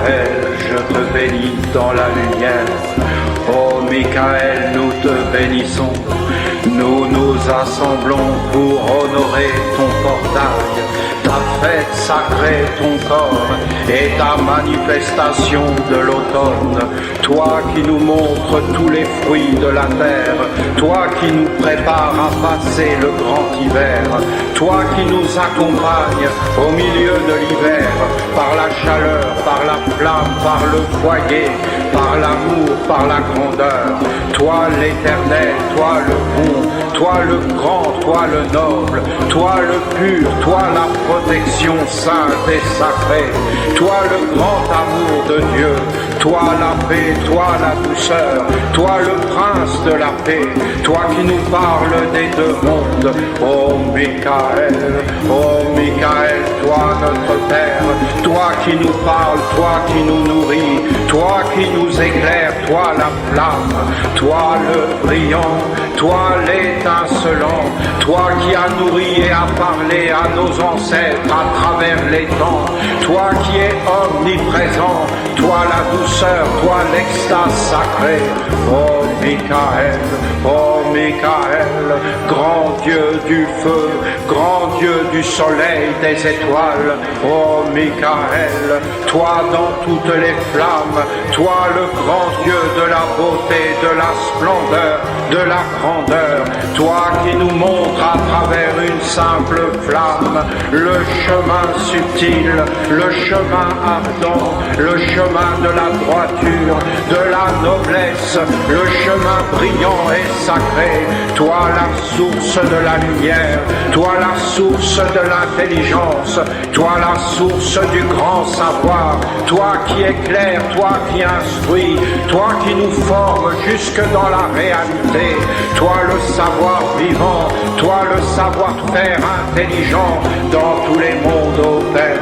Michael, je te bénis dans la lumière. Oh Michael, nous te bénissons. Nous nous assemblons pour honorer ton portail, ta fête sacrée, ton corps et ta manifestation de l'automne. Toi qui nous montres tous les fruits de la terre, toi qui nous prépares à passer le grand hiver, toi qui nous accompagnes au milieu de l'hiver par la chaleur, par la flamme, par le foyer, par l'amour, par la grandeur. Toi l'éternel, toi le bon, toi le grand, toi le noble, toi le pur, toi la protection sainte et sacrée, toi le grand amour de Dieu, toi la paix, toi la douceur, toi le prince de la paix, toi qui nous parles des deux mondes. Oh Michael, toi notre Père, toi qui nous parles, toi qui nous nourris, toi qui nous éclaires, toi la flamme, toi le brillant, toi l'étincelant, toi qui as nourri et as parlé à nos ancêtres à travers les temps, toi qui es omniprésent, toi la douceur, toi l'extase sacrée. Oh Michael, grand Dieu du feu, grand Dieu du soleil, des étoiles. Oh Michael, toi dans toutes les flammes, toi le grand Dieu de la beauté, de la splendeur, de la grandeur, toi qui nous montres à travers une simple flamme le chemin subtil, le chemin ardent, le chemin de la droiture, de la noblesse, le chemin brillant et sacré, toi la source de la lumière, toi la source de l'intelligence, toi la source du grand savoir, toi qui éclaires, toi qui instruis, toi qui nous formes jusque dans la réalité, toi le savoir vivant, toi le savoir-faire intelligent dans tous les mondes, ô Père.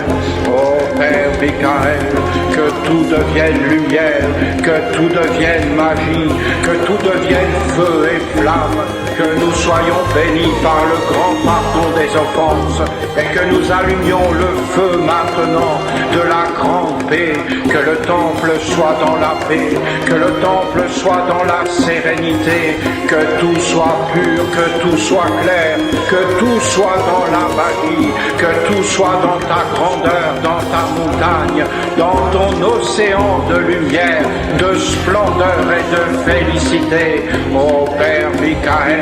Ô Père Michael, que tout devienne lumière, que tout devienne magie, que tout devienne feu et flamme, que nous soyons bénis par le grand pardon des offenses et que nous allumions le feu maintenant de la grande paix, que le temple soit dans la paix, que le temple soit dans la sérénité, que tout soit pur, que tout soit clair, que tout soit dans la magie, que tout soit dans ta grandeur, dans ta montagne, dans ton océan de lumière, de splendeur et de félicité. Ô Père Michael,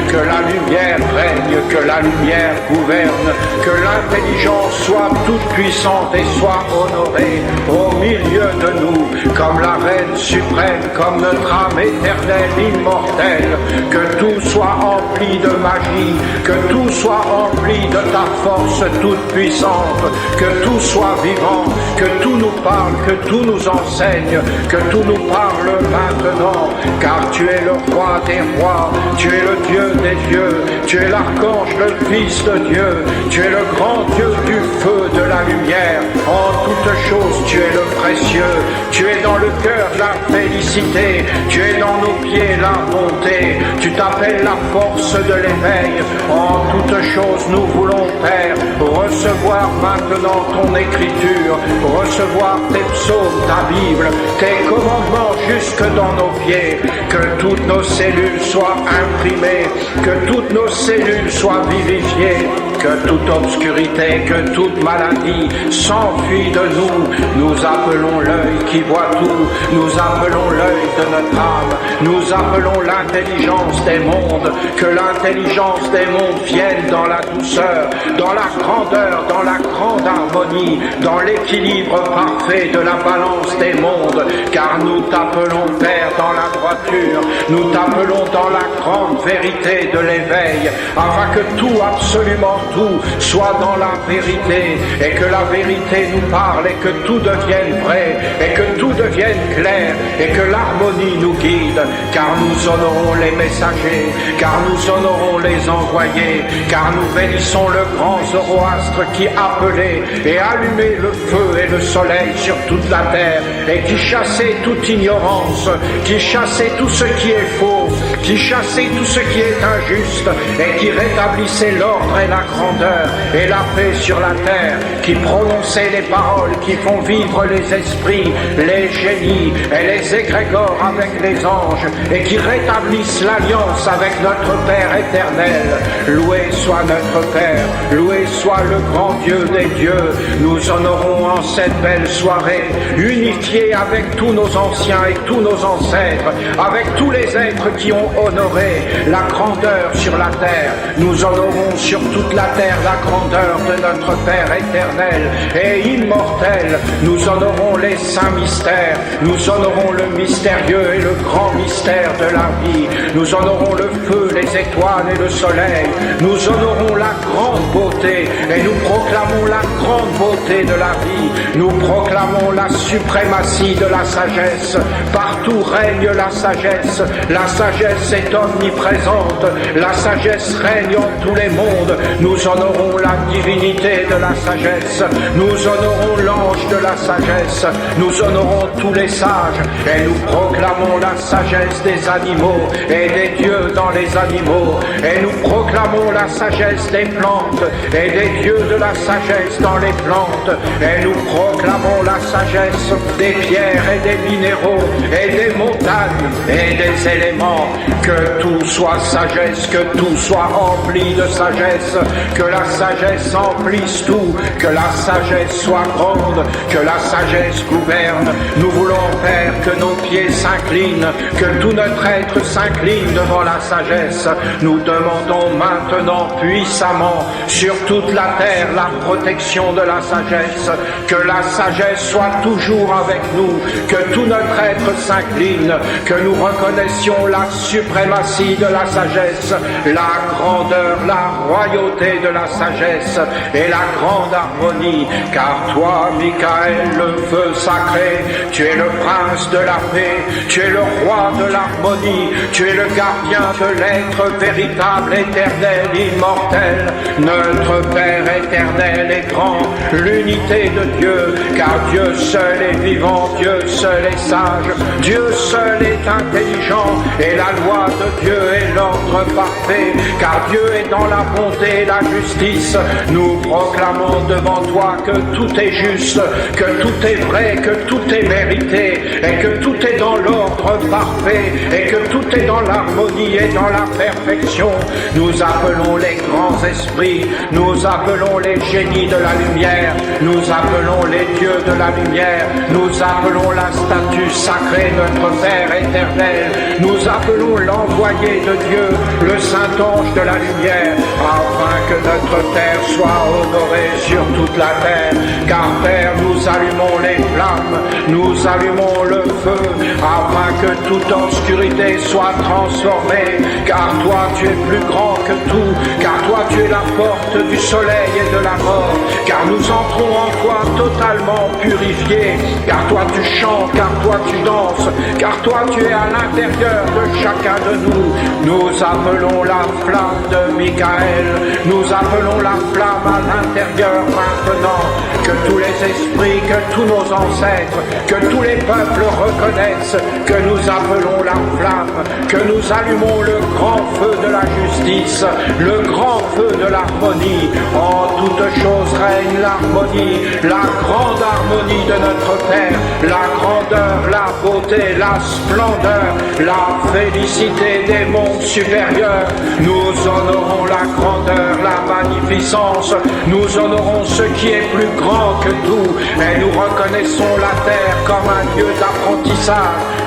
que la lumière règne, que la lumière gouverne, que l'intelligence soit toute puissante et soit honorée au milieu de nous, comme la reine suprême, comme notre âme éternelle, immortelle, que tout soit empli de magie, que tout soit empli de ta force toute puissante, que tout soit vivant, que tout nous parle, que tout nous enseigne, que tout nous parle maintenant, car tu es le roi des rois, tu es le Dieu des dieux, tu es l'archange, le Fils de Dieu, tu es le grand Dieu du feu, de la lumière, en toutes choses tu es le précieux, tu es dans le cœur la félicité, tu es dans nos pieds la bonté, tu t'appelles la force de l'éveil, en toutes choses nous voulons, Père, recevoir maintenant ton écriture, recevoir tes psaumes, ta Bible, tes commandements jusque dans nos pieds, que toutes nos cellules soient imprimées, que toutes nos cellules soient vivifiées, que toute obscurité, que toute maladie s'enfuit de nous. Nous appelons l'œil qui voit tout, nous appelons l'œil de notre âme, nous appelons l'intelligence des mondes, que l'intelligence des mondes vienne dans la douceur, dans la grandeur, dans la grande harmonie, dans l'équilibre parfait de la balance des mondes, car nous t'appelons Père dans la droiture, nous t'appelons dans la grande vérité de l'éveil, afin que tout, absolument tout, soit dans la vérité, et que la vérité nous parle, et que tout devienne vrai, et que tout devienne clair, et que l'harmonie nous guide, car nous honorons les messagers, car nous honorons les envoyés, car nous bénissons le grand Zoroastre qui appelait et allumait le feu et le soleil sur toute la terre, et qui chassait toute ignorance, qui chassait tout ce qui est faux, qui chassait tout ce qui est injuste, et qui rétablissait l'ordre et la grandeur et la paix sur la terre, qui prononçait les paroles qui font vivre les esprits, les génies et les égrégores avec les anges, et qui rétablissent l'alliance avec notre Père éternel. Loué soit notre Père, loué soit le grand Dieu des dieux. Nous honorons en cette belle soirée, unifiés avec tous nos anciens et tous nos ancêtres, avec tous les êtres qui ont honoré la grandeur sur la terre. Nous honorons sur toute la terre la grandeur de notre Père éternel et immortel. Nous honorons les saints mystères, nous honorons le mystérieux et le grand mystère de la vie. Nous honorons le feu, les étoiles et le soleil. Nous honorons la grande beauté et nous proclamons la grande beauté de la vie. Nous proclamons la suprématie de la sagesse. Partout règne la sagesse. La sagesse est omniprésente. La sagesse règne en tous les mondes. Nous honorons la divinité de la sagesse. Nous honorons l'ange de la sagesse. Nous honorons tous les sages et nous proclamons la sagesse des animaux et des dieux dans les animaux. Et nous proclamons la sagesse des plantes et des dieux de la sagesse dans les plantes. Et nous proclamons la sagesse des pierres et des minéraux et des montagnes et des éléments. Que tout soit sagesse, que tout soit rempli de sagesse, que la sagesse emplisse tout, que la sagesse soit grande, que la sagesse gouverne. Nous voulons, Père, que nos pieds s'inclinent, que tout notre être s'incline devant la sagesse. Nous demandons maintenant puissamment sur toute la terre la protection de la sagesse, que la sagesse soit toujours avec nous, que tout notre être s'incline, que nous reconnaissions la suprématie de la sagesse, la grandeur, la royauté de la sagesse et la grande harmonie, car toi, Michael, le feu sacré, tu es le prince de la paix, tu es le roi de l'harmonie, tu es le gardien de l'être véritable, éternel, immortel. Notre Père éternel est grand, l'unité de Dieu, car Dieu seul est vivant, Dieu seul est sage, Dieu seul est intelligent, et la loi de Dieu est l'ordre parfait, car Dieu est dans la bonté et la justice. Nous proclamons devant toi que tout est juste, que tout est vrai, que tout est mérité, et que tout est dans l'ordre parfait, et que tout est dans l'harmonie et dans la perfection. Nous appelons les grands esprits, nous appelons les génies de la lumière, nous appelons les dieux de la lumière, nous appelons la statue sacrée, notre Père éternel, nous appelons l'envoyé de Dieu, le Saint-Ange de la lumière, afin que notre terre soit honorée sur toute la terre, car Père, nous allumons les flammes, nous allumons le feu, afin que toute obscurité soit transformée, car toi tu es plus grand que tout, car toi tu es la porte du soleil et de la mort, car nous entrons en toi totalement purifiés, car toi tu chantes, car toi tu danses, car toi tu es à l'intérieur de chacun de nous. Nous appelons la flamme de Michael, nous appelons la flamme à l'intérieur maintenant, que tous les esprits, que tous nos ancêtres, que tous les peuples reconnaissent que nous appelons la flamme, que nous allumons le grand feu de la justice, le grand feu de l'harmonie. En toutes choses règne l'harmonie, la grande harmonie de notre Père, la grandeur, la beauté, la splendeur, la félicité des mondes supérieurs. Nous honorons la grandeur, la magnificence, nous honorons ce qui est plus grand que tout, et nous reconnaissons la terre comme un lieu d'apprentissage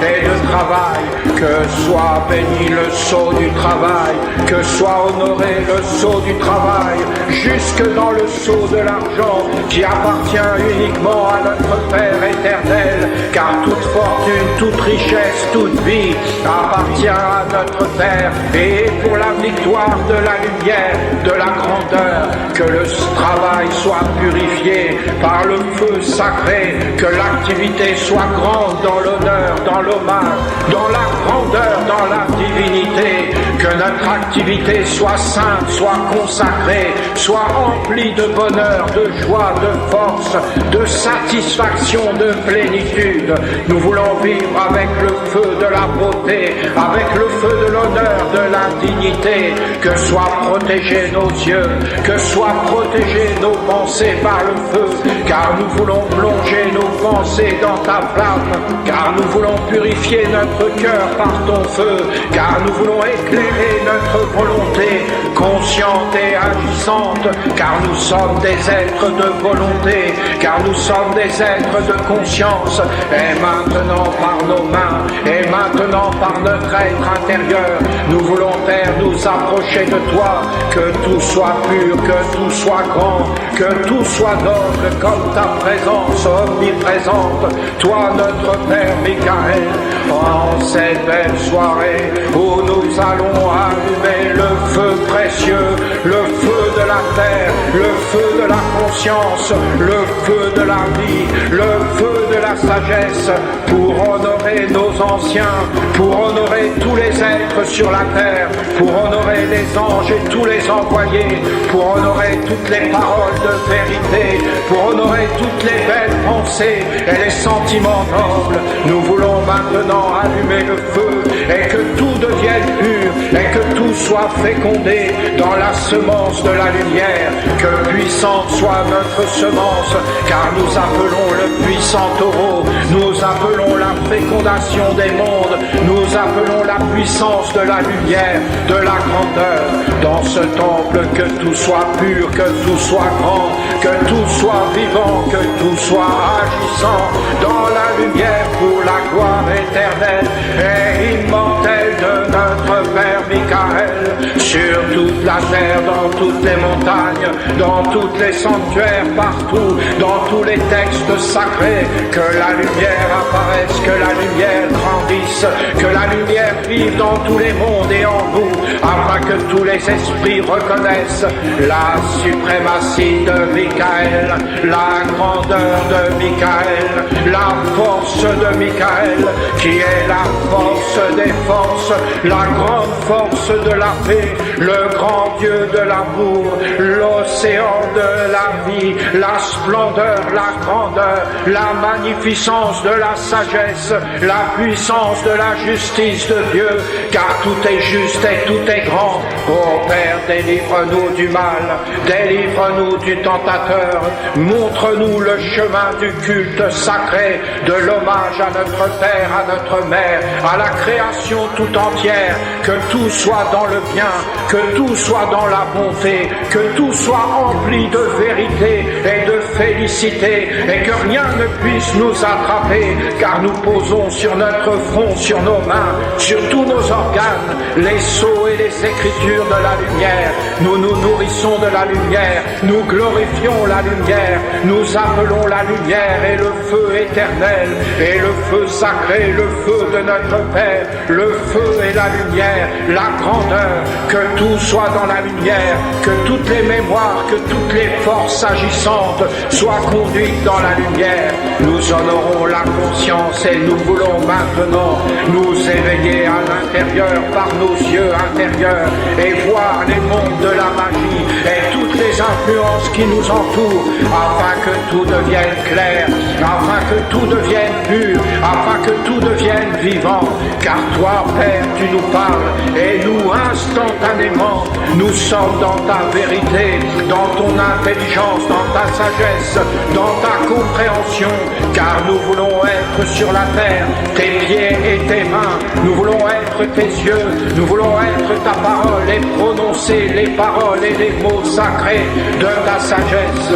et de travail. Que soit béni le sceau du travail, que soit honoré le sceau du travail, jusque dans le sceau de l'argent qui appartient uniquement à notre Père éternel, car toute fortune, toute richesse, toute vie appartient à notre Père, et pour la victoire de la lumière, de la grandeur, que le travail soit purifié, par le feu sacré, que l'activité soit grande dans l'honneur, dans l'hommage, dans la grandeur, dans la divinité, que notre activité soit sainte, soit consacrée, soit remplie de bonheur, de joie, de force, de satisfaction, de plénitude. Nous voulons vivre avec le feu de la beauté, avec le feu de l'honneur, de l'indignité, que soient protégés nos yeux, que soient protégées nos pensées par le feu, car nous voulons plonger nos pensées dans ta flamme, car nous voulons purifier notre cœur par ton feu, car nous voulons éclairer notre volonté consciente et agissante, car nous sommes des êtres de volonté, car nous sommes des êtres de conscience, et maintenant par nos mains, et maintenant par notre être intérieur, nous voulons faire nous approcher de toi, que tout soit pur, que tout soit grand, que tout soit noble comme ta présence omniprésente, toi notre Père Michael, en cette belle soirée où nous allons allumer le feu précieux, le feu de la terre, le feu de la conscience, le feu de la vie, le feu de la sagesse, pour honorer nos anciens, pour honorer tous les êtres sur la terre, pour honorer les anges et tous les envoyés, pour honorer toutes les paroles de vérité, pour honorer toutes les belles pensées et les sentiments nobles. Nous voulons maintenant allumer le feu et que tout devienne pur et que tout soit fécondé dans la semence de la lumière, que puissante soit notre semence, car nous appelons le puissant taureau, nous appelons la fécondation des mondes, nous appelons la puissance de la lumière, de la grandeur, dans ce temple, que tout soit pur, que tout soit grand, que tout soit vivant, que tout soit agissant, dans la lumière pour la gloire éternelle et immortelle de notre Père Michael, sur toute la terre, dans toutes les montagnes, dans tous les sanctuaires, partout, dans tous les textes sacrés, que la lumière apparaisse, que la lumière grandisse, que la lumière vive dans tous les mondes et en vous, afin que tous les esprits reconnaissent la suprématie de Michael, la grandeur de Michael, la force de Michael, qui est la force des forces, la grande force de la paix, le grand Dieu de l'amour, l'océan de la vie, la splendeur, la grandeur, la magnificence de la sagesse, la puissance de la justice de Dieu, car tout est juste et tout est grand. Ô Père, délivre-nous du mal, délivre-nous du tentateur, montre-nous le chemin du culte sacré, de l'hommage à notre Père, à notre Mère, à la création tout entière, que tout soit dans le bien, que tout soit dans la bonté, que tout soit rempli de vérité et de félicité, et que rien ne puisse nous attraper, car nous posons sur notre front, sur nos mains, sur tous nos organes, les sceaux et les écritures de la lumière. Nous nous nourrissons de la lumière, nous glorifions la lumière, nous appelons la lumière et le feu éternel, et le feu sacré, le feu de notre Père, le feu et la lumière, la grandeur, que tout soit dans la lumière, que toutes les mémoires, que toutes les forces agissantes soient conduites dans la lumière. Nous honorons la conscience et nous voulons maintenant nous éveiller à l'intérieur par nos yeux intérieurs et voir les mondes de la magie et toutes les influences qui nous entourent, afin que tout devienne clair, afin que tout devienne pur, afin que tout devienne vivant, car toi, Père, tu nous parles et nous, instantanément, nous sommes dans ta vérité, dans ton intelligence, dans ta sagesse, dans ta compréhension, car nous voulons être sur la terre, tes pieds et tes mains, nous voulons être tes yeux, nous voulons être ta parole et prononcer les paroles et les mots sacrés de ta sagesse.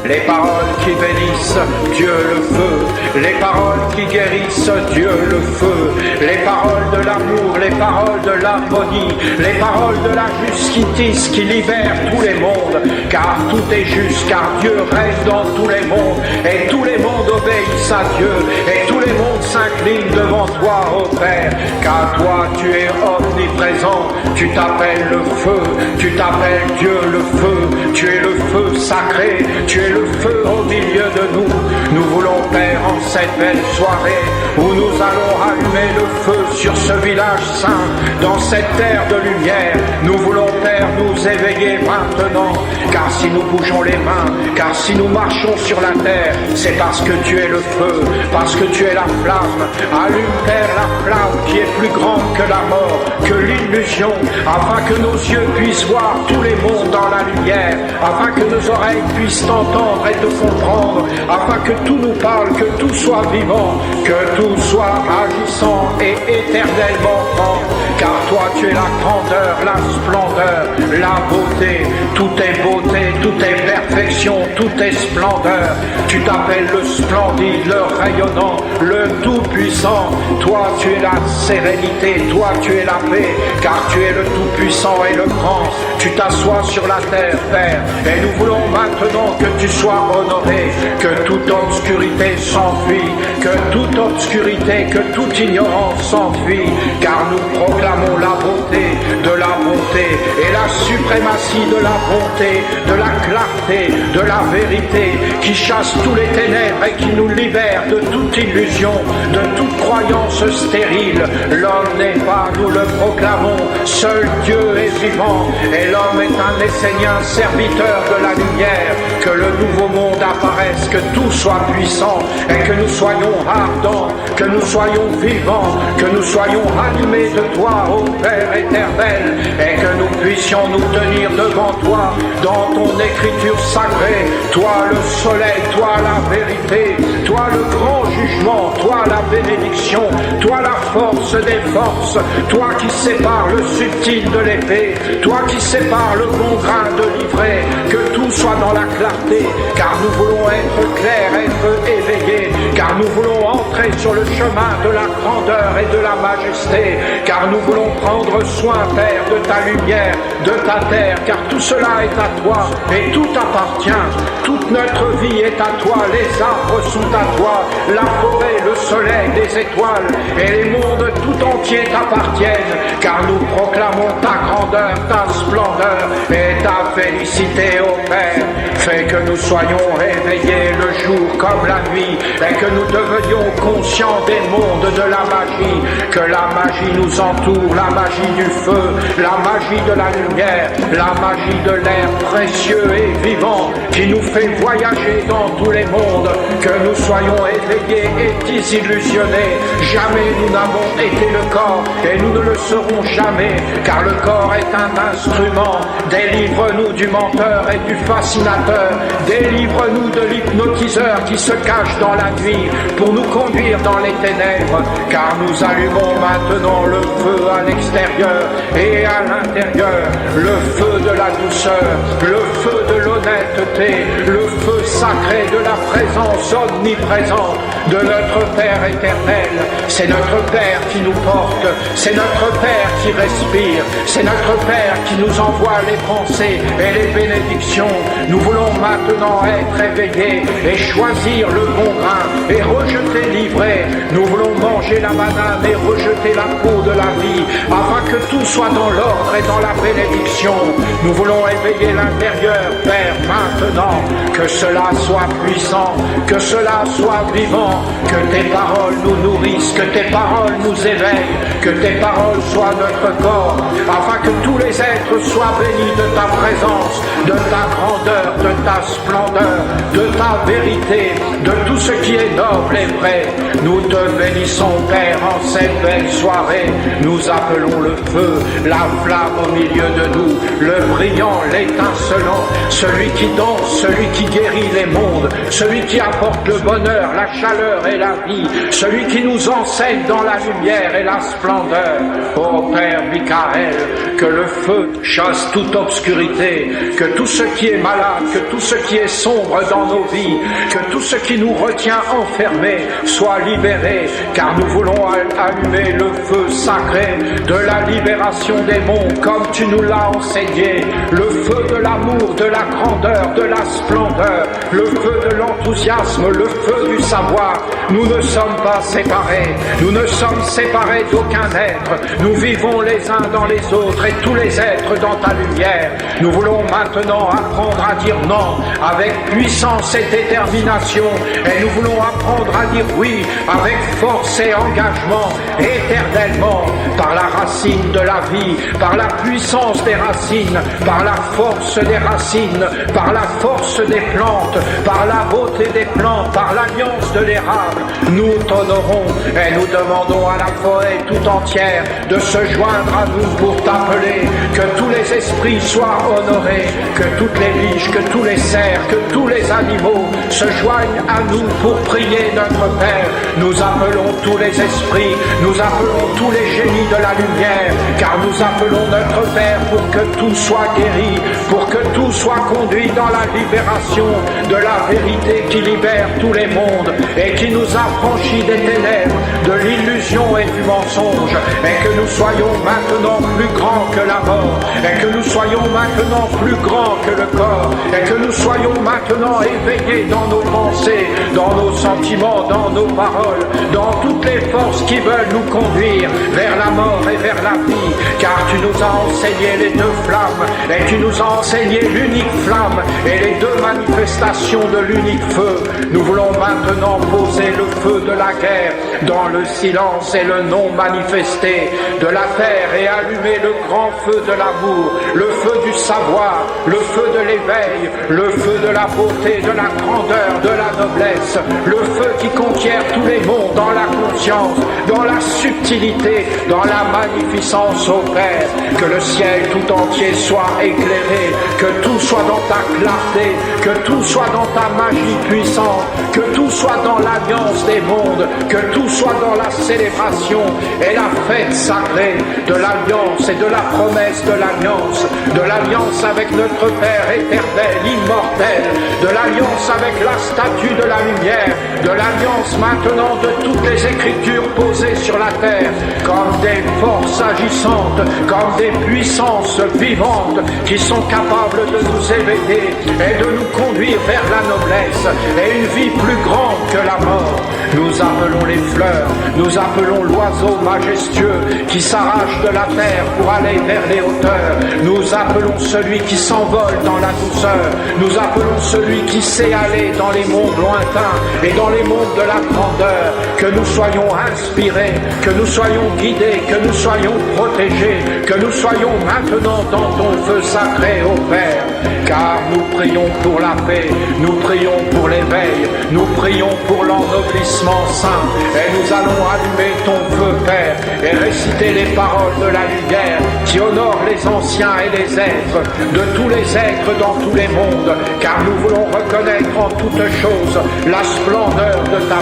Les paroles qui bénissent, Dieu le feu. Les paroles qui guérissent, Dieu le feu. Les paroles de l'amour, les paroles de l'harmonie, les paroles de la justice qui libèrent tous les mondes. Car tout est juste, car Dieu règne dans tous les mondes. Et tous les mondes obéissent à Dieu. Et tous les mondes s'inclinent devant toi, ô Père. Car toi, tu es omniprésent. Tu t'appelles le feu. Tu t'appelles Dieu le feu. Tu es le feu sacré. Tu es le feu cette belle soirée où nous allons allumer le feu sur ce village saint, dans cette terre de lumière. Nous voulons, Père, nous éveiller maintenant, car si nous bougeons les mains, car si nous marchons sur la terre, c'est parce que tu es le feu, parce que tu es la flamme. Allume, Père, la flamme qui est plus grande que la mort, que l'illusion, afin que nos yeux puissent voir tous les mondes dans la lumière, afin que nos oreilles puissent t'entendre et te comprendre, afin que tout nous parle, que tout soit vivant, que tout soit agissant et éternellement grand. Car toi tu es la grandeur, la splendeur, la beauté, tout est beauté, tout est perfection, tout est splendeur. Tu t'appelles le splendide, le rayonnant, le tout-puissant. Toi tu es la sérénité, toi tu es la paix, car tu es le tout-puissant et le grand. Tu t'assois sur la terre, Père, et nous voulons maintenant que tu sois honoré, que toute obscurité s'enfuit, que toute obscurité, que toute ignorance s'enfuit, car nous proclamons la beauté de la bonté et la suprématie de la bonté, de la clarté, de la vérité, qui chasse tous les ténèbres et qui nous libère de toute illusion, de toute croyance stérile. L'homme n'est pas, nous le proclamons, seul Dieu est vivant, et l'homme est un essénien serviteur de la lumière. Que le nouveau monde apparaisse, que tout soit puissant, et que nous soyons ardents, que nous soyons vivants, que nous soyons allumés de toi, ô Père éternel, et que nous puissions nous tenir devant toi, dans ton écriture sacrée, toi le soleil, toi la vérité, toi le grand jugement, toi la bénédiction, toi la force des forces, toi qui sépares le subtil de l'épée, toi qui sépares le bon grain de l'ivraie, que tout soit dans la clarté, car nous voulons être clairs, être éveillés, car nous voulons entrer sur le chemin de la grandeur et de la majesté, car nous voulons prendre soin, Père, de ta lumière, de ta terre, car tout cela est à toi et tout appartient. Toute notre vie est à toi, les arbres sont à toi, la forêt, le soleil, les étoiles et les mondes tout entiers t'appartiennent, car nous proclamons ta grandeur, ta splendeur et ta félicité, ô Père. Fais que nous soyons réveillés le jour comme la nuit et que nous devenions conscients des mondes de la magie, que la magie nous entoure, la magie du feu, la magie de la lumière, la magie de l'air précieux et vivant qui nous fait voyager dans tous les mondes, que nous soyons éveillés et désillusionnés. Jamais nous n'avons été le corps et nous ne le serons jamais, car le corps est un instrument. Délivre-nous du menteur et du fascinateur, délivre-nous de l'hypnotiseur qui se cache dans la nuit pour nous conduire dans les ténèbres, car nous allumons maintenant le feu à l'extérieur et à l'intérieur, le feu de la douceur, le feu de l'honnêteté, le feu sacré de la présence omniprésente de notre Père éternel. C'est notre Père qui nous porte, c'est notre Père qui respire, c'est notre Père qui nous envoie les pensées et les bénédictions. Nous voulons maintenant être éveillés et choisir le bon grain et rejeter l'ivraie. Nous voulons manger la banane et rejeter la peau de la vie, afin que tout soit dans l'ordre et dans la bénédiction. Nous voulons éveiller l'intérieur, Père, maintenant, que cela soit puissant, que cela soit vivant, que tes paroles nous nourrissent, que tes paroles nous éveillent, que tes paroles soient notre corps, afin que tous les êtres soient bénis de ta présence, de ta grandeur, de ta splendeur, de ta vérité, de tout ce qui est noble et vrai. Nous te bénissons, Père, en cette belle soirée. Nous appelons le feu, la flamme au milieu de nous, le brillant, l'étincelant, celui qui danse, celui qui guérit les mondes, celui qui apporte le bonheur, la chaleur et la vie, celui qui nous enseigne dans la lumière et la splendeur. Ô Père Michael, que le feu chasse toute obscurité, que tout ce qui est malade, que tout ce qui est sombre dans nos vies, que tout ce qui nous retient enfermés soit libéré, car nous voulons allumer le feu sacré de la libération des mondes comme tu nous l'as enseigné, le feu de l'amour, de la grandeur, de de la splendeur, le feu de l'enthousiasme, le feu du savoir. Nous ne sommes pas séparés, nous ne sommes séparés d'aucun être. Nous vivons les uns dans les autres et tous les êtres dans ta lumière. Nous voulons maintenant apprendre à dire non avec puissance et détermination, et nous voulons apprendre à dire oui avec force et engagement, éternellement, par la racine de la vie, par la puissance des racines, par la force des racines, par la force des plantes, par la beauté des plantes, par l'alliance de l'érable. Nous t'honorons et nous demandons à la forêt tout entière de se joindre à nous pour t'appeler, que tous les esprits soient honorés, que toutes les biches, que tous les cerfs, que tous les animaux se joignent à nous pour prier notre Père. Nous appelons tous les esprits, nous appelons tous les génies de la lumière, car nous appelons notre Père pour que tout soit guéri, pour que tout soit conduit dans la libération de la vérité qui libère tous les mondes et qui nous affranchit des ténèbres, de l'illusion et du mensonge, et que nous soyons maintenant plus grands que la mort, et que nous soyons maintenant plus grands que le corps, et que nous soyons maintenant éveillés dans nos pensées, dans nos sentiments, dans nos paroles, dans toutes les forces qui veulent nous conduire vers la mort et vers la vie, car tu nous as enseigné les deux flammes, et tu nous as enseigné l'unique flamme et les deux manifestations de l'unique feu. Nous voulons maintenant poser le feu de la guerre dans le silence et le non manifesté de la terre et allumer le grand feu de l'amour, le feu du savoir, le feu de l'éveil, le feu de la beauté, de la grandeur, de la noblesse, le feu qui conquiert tous les mondes dans la conscience, dans la subtilité, dans la magnificence au Père. Que le ciel tout entier soit éclairé, que tout soit dans ta clarté, que tout soit dans ta magie puissante, que tout soit dans l'alliance des mondes, que tout soit dans la célébration et la fête sacrée de l'alliance et de la promesse de l'alliance avec notre Père éternel, immortel, de l'alliance avec la statue de la lumière, de l'alliance maintenant de toutes les écritures posées sur la terre, comme des forces agissantes, comme des puissances vivantes qui sont capables de nous éveiller et de nous conduire vers la noblesse et une vie plus grande que la mort. Nous appelons les fleurs, nous appelons l'oiseau majestueux qui s'arrache de la terre pour aller vers les hauteurs. Nous appelons celui qui s'envole dans la douceur. Nous appelons celui qui sait aller dans les mondes lointains et dans les mondes de la grandeur. Que nous soyons inspirés, que nous soyons guidés, que nous soyons protégés, que nous soyons maintenant dans ton feu sacré, ô Père. Car nous prions pour la paix, nous prions pour l'éveil, nous prions pour l'ennoblissement saint, et nous allons allumer ton feu, Père, et réciter les paroles de la lumière qui honorent les anciens et les êtres, de tous les êtres dans tous les mondes, car nous voulons reconnaître en toutes choses la splendeur de ta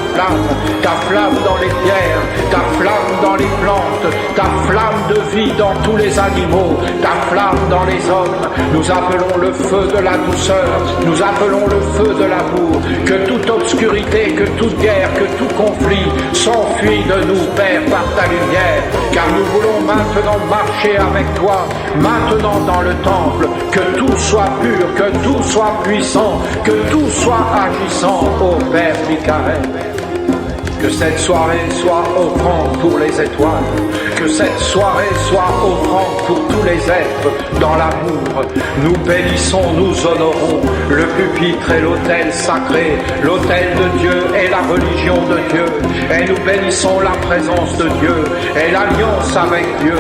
flamme dans les pierres, ta flamme dans les plantes, ta flamme de vie dans tous les animaux, ta flamme dans les hommes. Nous appelons le feu de la douceur, nous appelons le feu de l'amour, que toute obscurité, que toute guerre, que tout conflit s'enfuit de nous, Père, par ta lumière, car nous voulons maintenant marcher avec toi, maintenant dans le temple, que tout soit pur, que tout soit puissant, que tout soit agissant, ô Père Michael. Que cette soirée soit offrande pour les étoiles, que cette soirée soit offrande pour tous les êtres dans l'amour. Nous bénissons, nous honorons le pupitre et l'autel sacré, l'autel de Dieu et la religion de Dieu. Et nous bénissons la présence de Dieu et l'alliance avec Dieu.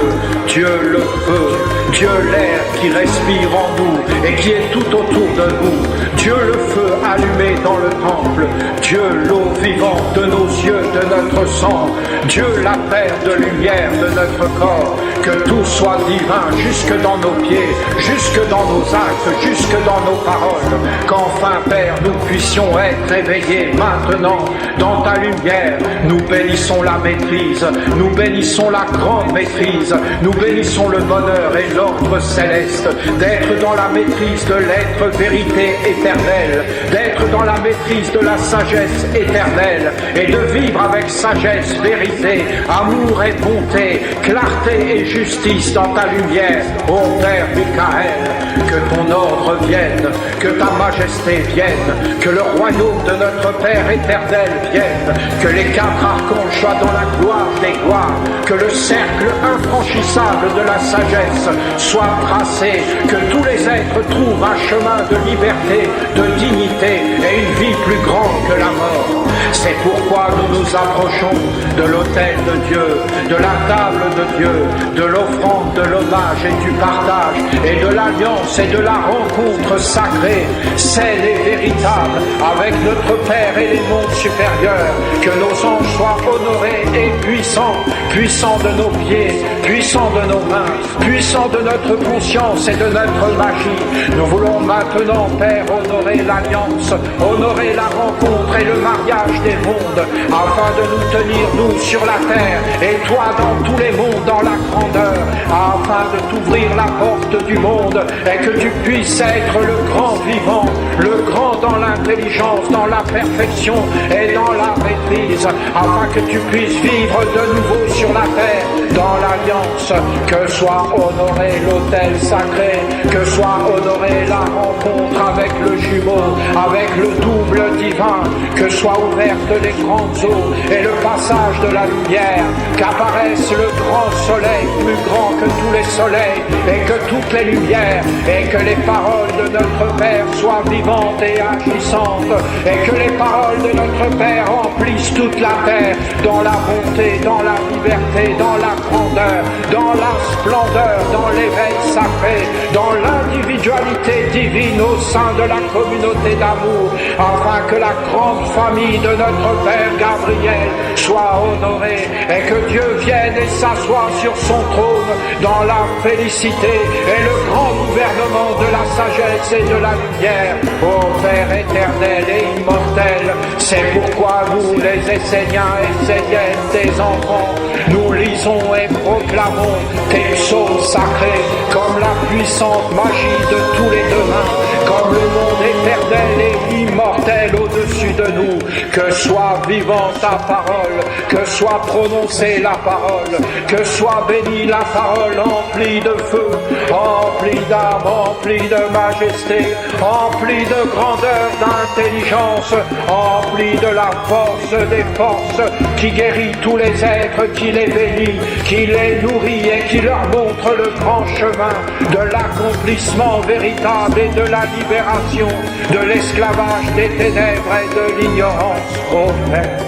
Dieu le feu, Dieu l'air qui respire en nous et qui est tout autour de nous. Dieu le feu allumé dans le temple, Dieu l'eau vivante de nos yeux, de notre sang, Dieu la terre de lumière de notre corps, que tout soit divin jusque dans nos pieds, jusque dans nos actes, jusque dans nos paroles, qu'enfin Père nous puissions être éveillés maintenant dans ta lumière. Nous bénissons la maîtrise, nous bénissons la grande maîtrise, nous bénissons le bonheur et l'ordre céleste, d'être dans la maîtrise de l'être vérité éternelle, d'être dans la maîtrise de la sagesse éternelle et de vivre avec sagesse, vérité, amour et bonté, clarté et justice dans ta lumière, ô Père Michael. que ton ordre vienne, que ta majesté vienne, que le royaume de notre Père éternel vienne, que les quatre archanges soient dans la gloire des gloires, que le cercle infranchissable de la sagesse soit tracé, que tous les êtres trouvent un chemin de liberté, de dignité et une vie plus grande que la mort. C'est pourquoi nous nous approchons de l'autel de Dieu, de la table de Dieu, de l'offrande, de l'hommage et du partage, et de l'alliance et de la rencontre sacrée, celle et véritable, avec notre Père et les mondes supérieurs, que nos anges soient honorés et puissants, puissants de nos pieds, puissants de nos mains, puissants de notre conscience et de notre magie. Nous voulons maintenant, Père, honorer l'alliance, honorer la rencontre et le mariage des mondes, afin de nous tenir, nous, sur la terre, et toi dans tous les mondes, dans la grandeur, afin de t'ouvrir la porte du monde, et que tu puisses être le grand vivant, le grand dans l'intelligence, dans la perfection et dans la maîtrise, afin que tu puisses vivre de nouveau sur la terre, dans l'alliance, que soit honoré l'autel sacré, que soit honorée la rencontre avec le jumeau, avec le double divin, que soient ouvertes les grandes eaux et le passage de la lumière, qu'apparaisse le grand soleil, plus grand que tous les soleils, et que toutes les lumières, et que les paroles de notre Père soient vivantes et agissantes, et que les paroles de notre Père remplissent toute la terre, dans la bonté, dans la liberté, dans la grandeur, dans la splendeur, dans l'éveil sacré, dans l'individualité divine au sein de la communauté d'amour, afin que la grande famille de notre Père Gabriel soit honorée, et que Dieu vienne et s'assoie sur son trône dans la félicité et le grand gouvernement de la sagesse et de la lumière. Ô Père éternel et immortel, c'est pourquoi nous, les Esséniens et Esséniennes, tes enfants, nous lisons et proclamons tes psaumes sacrés comme la puissante magie de tous les demain, comme le monde éternel et immortel au-dessus de nous. Que soit vivante ta parole, que soit prononcée la parole, que soit bénie la parole emplie de feu, emplie d'âme, emplie de majesté, emplie de grandeur, d'intelligence, emplie de la force des forces, qui guérit tous les êtres, qui les bénit, qui les nourrit et qui leur montre le grand chemin de l'accomplissement véritable et de la libération de l'esclavage des ténèbres et de l'ignorance. Ô Père.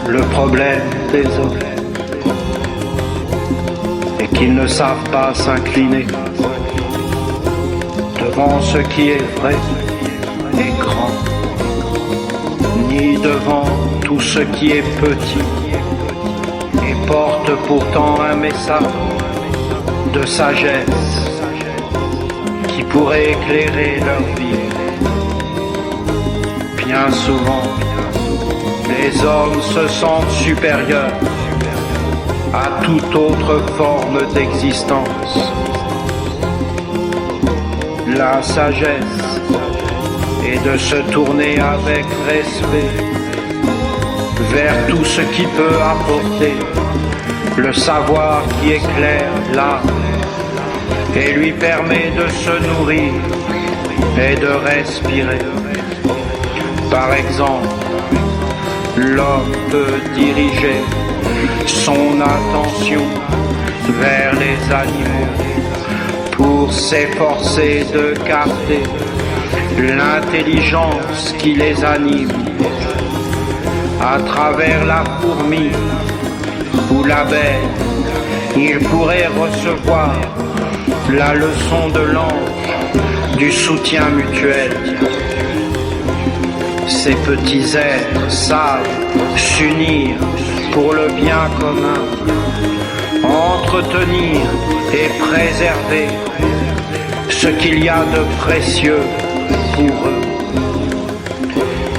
Le problème des hommes est qu'ils ne savent pas s'incliner devant ce qui est vrai et grand, ni devant tout ce qui est petit et porte pourtant un message de sagesse qui pourrait éclairer leur vie. Bien souvent, les hommes se sentent supérieurs à toute autre forme d'existence. La sagesse est de se tourner avec respect vers tout ce qui peut apporter le savoir qui éclaire l'âme et lui permet de se nourrir et de respirer. Par exemple, l'homme peut diriger son attention vers les animaux pour s'efforcer de capter l'intelligence qui les anime. À travers la fourmi ou l'abeille, il pourrait recevoir la leçon de l'ange du soutien mutuel. Ces petits êtres savent s'unir pour le bien commun, entretenir et préserver ce qu'il y a de précieux pour eux.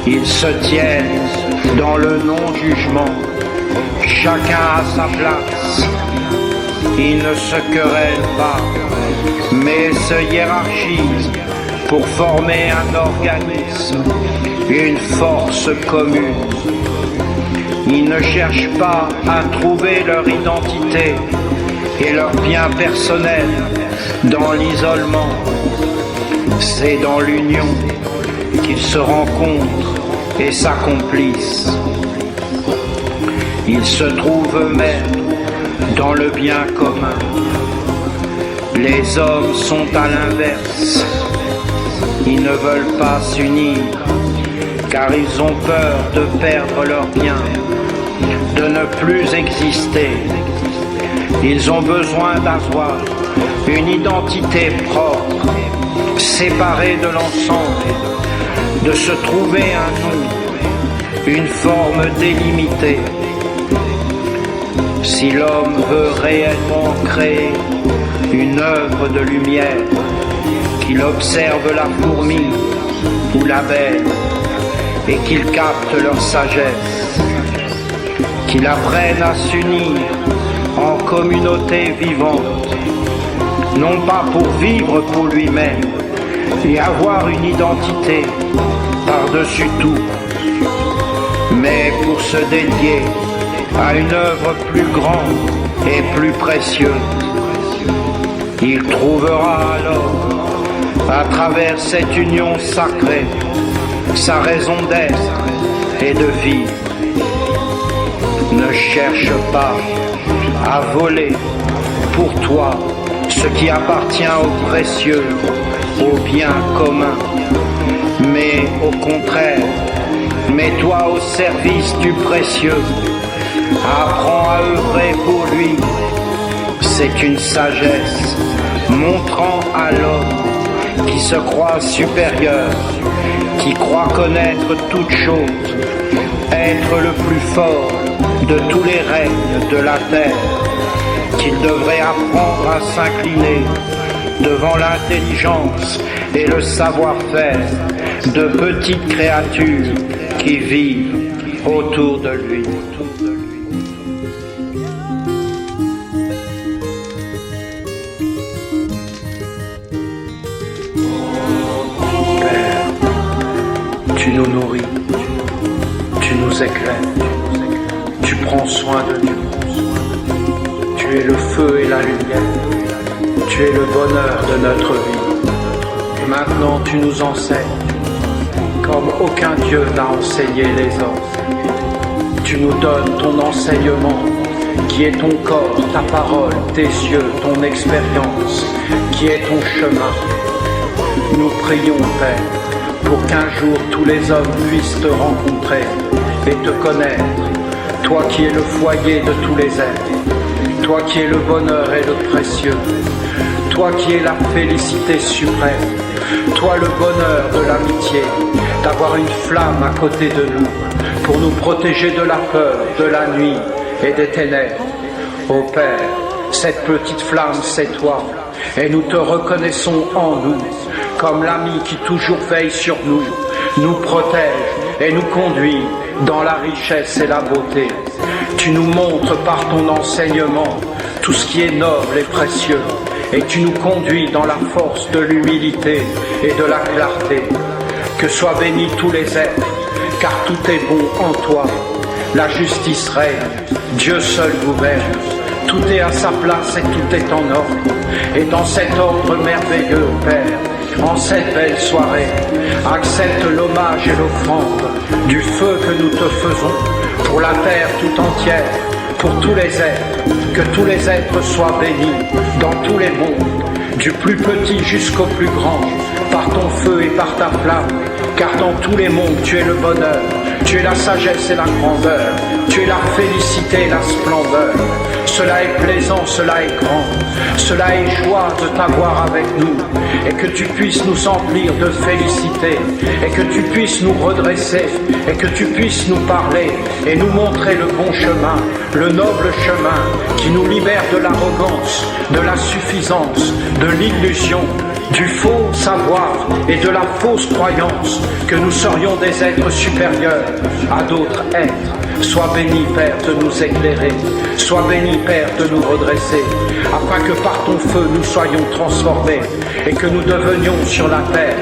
Ils se tiennent dans le non-jugement, chacun à sa place, Ils ne se querellent pas, mais se hiérarchisent pour former un organisme, une force commune. Ils ne cherchent pas à trouver leur identité et leur bien personnel dans l'isolement. C'est dans l'union qu'ils se rencontrent et s'accomplissent. Ils se trouvent eux-mêmes dans le bien commun. Les hommes sont à l'inverse. Ils ne veulent pas s'unir car ils ont peur de perdre leur bien, de ne plus exister. Ils ont besoin d'avoir une identité propre, séparée de l'ensemble, de se trouver un nom, une forme délimitée. Si l'homme veut réellement créer une œuvre de lumière, qu'il observe la fourmi ou l'abeille et qu'il capte leur sagesse, qu'il apprenne à s'unir en communauté vivante, non pas pour vivre pour lui-même et avoir une identité par-dessus tout, mais pour se dédier à une œuvre plus grande et plus précieuse. Il trouvera alors, à travers cette union sacrée, sa raison d'être et de vivre. Ne cherche pas à voler pour toi ce qui appartient au précieux, au bien commun, mais au contraire, mets-toi au service du précieux. Apprends à œuvrer pour lui. C'est une sagesse montrant à l'homme qui se croit supérieur, qui croit connaître toutes choses, être le plus fort de tous les règnes de la terre, qu'il devrait apprendre à s'incliner devant l'intelligence et le savoir-faire de petites créatures qui vivent autour de lui. Tu nous nourris, tu nous éclaires, tu prends soin de nous. Tu es le feu et la lumière, tu es le bonheur de notre vie. Maintenant tu nous enseignes, comme aucun Dieu n'a enseigné les hommes. Tu nous donnes ton enseignement, qui est ton corps, ta parole, tes yeux, ton expérience, qui est ton chemin. Nous prions, Père, pour qu'un jour tous les hommes puissent te rencontrer et te connaître, toi qui es le foyer de tous les êtres, toi qui es le bonheur et le précieux, toi qui es la félicité suprême, toi le bonheur de l'amitié, d'avoir une flamme à côté de nous, pour nous protéger de la peur, de la nuit et des ténèbres. Ô Père, cette petite flamme c'est toi, et nous te reconnaissons en nous, comme l'ami qui toujours veille sur nous, nous protège et nous conduit dans la richesse et la beauté. Tu nous montres par ton enseignement tout ce qui est noble et précieux, et tu nous conduis dans la force de l'humilité et de la clarté. Que soient bénis tous les êtres, car tout est bon en toi. La justice règne, Dieu seul gouverne. Tout est à sa place et tout est en ordre. Et dans cet ordre merveilleux, Père, en cette belle soirée, accepte l'hommage et l'offrande du feu que nous te faisons pour la terre tout entière, pour tous les êtres, que tous les êtres soient bénis dans tous les mondes, du plus petit jusqu'au plus grand, par ton feu et par ta flamme, car dans tous les mondes tu es le bonheur, tu es la sagesse et la grandeur, tu es la félicité et la splendeur. Cela est plaisant, cela est grand, cela est joie de t'avoir avec nous, et que tu puisses nous emplir de félicité, et que tu puisses nous redresser, et que tu puisses nous parler, et nous montrer le bon chemin, le noble chemin, qui nous libère de l'arrogance, de la suffisance, de l'illusion, du faux savoir et de la fausse croyance que nous serions des êtres supérieurs à d'autres êtres. Sois béni, Père, de nous éclairer, sois béni, Père, de nous redresser, afin que par ton feu nous soyons transformés et que nous devenions sur la terre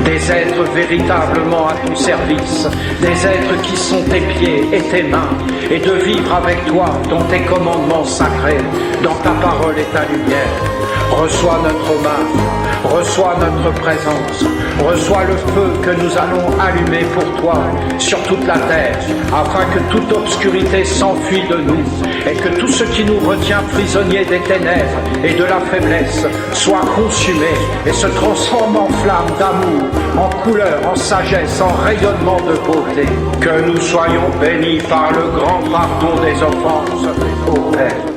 des êtres véritablement à ton service, des êtres qui sont tes pieds et tes mains, et de vivre avec toi dans tes commandements sacrés, dans ta parole et ta lumière. Reçois notre hommage, reçois notre présence, reçois le feu que nous allons allumer pour toi sur toute la terre, afin que toute obscurité s'enfuit de nous, et que tout ce qui nous retient prisonniers des ténèbres et de la faiblesse soit consumé et se transforme en flamme d'amour, en couleur, en sagesse, en rayonnement de beauté. Que nous soyons bénis par le grand pardon des offenses, ô Père.